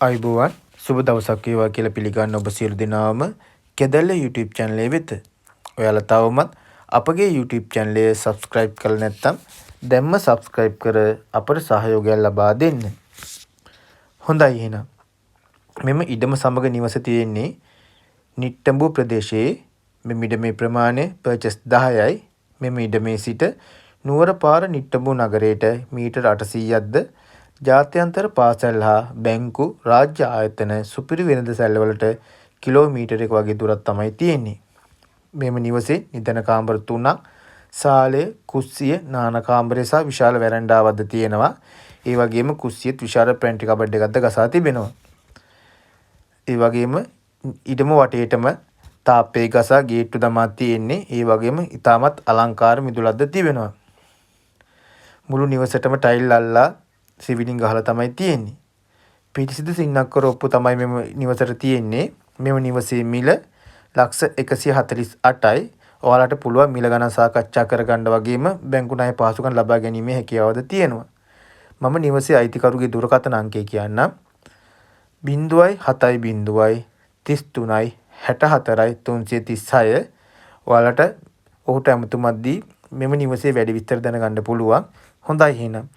අයිබෝවන් සුබ දවසක් වේවා කියලා පිළිගන්න ඔබ සියලු දෙනාම කෙදල්ල YouTube channel එක වෙත. ඔයාලා තවමත් අපගේ YouTube channel එක subscribe කරලා නැත්නම් දැන්ම subscribe කර අපට සහයෝගයක් ලබා දෙන්න. හොඳයි එහෙනම්. මෙම ඉඩම සමග නිවස තියෙන්නේ නිට්ටඹුව ප්‍රදේශයේ. මෙම ඉඩමේ ප්‍රමාණය purchase 10යි. මෙම ඉඩමේ සිට නුවරපාර නිට්ටඹුව නගරයට මීටර 800ක්ද ජාත්‍යන්තර පාසල් හා බැංකු රාජ්‍ය ආයතන සුපිරි වෙළඳ සැලවලට කිලෝමීටරයක වගේ දුරක් තමයි තියෙන්නේ. මෙම නිවසේ නිදන කාමර 3ක්, සාලය, කුස්සිය, නාන කාමරය සහ විශාල වැරන්ඩාවක්ද තියෙනවා. ඒ වගේම කුස්සියත් විශාල පැන්ට්‍රි කබඩ් එකක්ද ගසා තිබෙනවා. ඒ වගේම ඉඩම වටේටම තාප්පේ ගසා ගේට්ටු දමා තියෙන්නේ. ඒ වගේම ඉතාමත් අලංකාර මිදුලක්ද තිබෙනවා. මුළු නිවසටම ටයිල් අල්ලා සිවිලින් ගහලා තමයි තියෙන්නේ. පිටිසිදු සින්නක්කර ඔප්පු තමයි මෙම නිවසට තියෙන්නේ. මෙම නිවසේ මිල ලක්ෂ 148යි. ඔයාලට පුළුවන් මිල ගණන් සාකච්ඡා කරගන්න වගේම බැංකු ණය පහසුකම් ලබා ගැනීමේ හැකියාවද තියෙනවා. මම නිවසේ අයිතිකරුගේ දුරකථන අංකය කියන්නම්. 07 33 64 336. ඔයාලට ඔහුට ඇමතුමක් දී මෙම නිවසේ වැඩි විස්තර දැනගන්න පුළුවන්. හොඳයි එහෙනම්.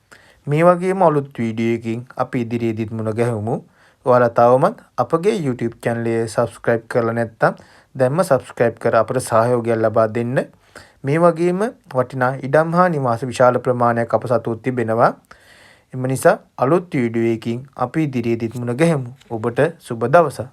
මේ වගේම අලුත් වීඩියෝ එකකින් අපි ඉදිරියේදීත් මුණ ගැහුමු. ඔයාලා තවමත් අපගේ YouTube channel එක subscribe කරලා නැත්නම් දැන්ම subscribe කර අපට සහයෝගයක් ලබා දෙන්න. මේ වගේම වටිනා ඉඩම් හා නිවාස විශාල ප්‍රමාණයක් අප සතුව තිබෙනවා. එම නිසා අලුත් වීඩියෝ එකකින් අපි ඉදිරියේදීත් මුණ ගැහුමු. ඔබට සුබ දවසක්.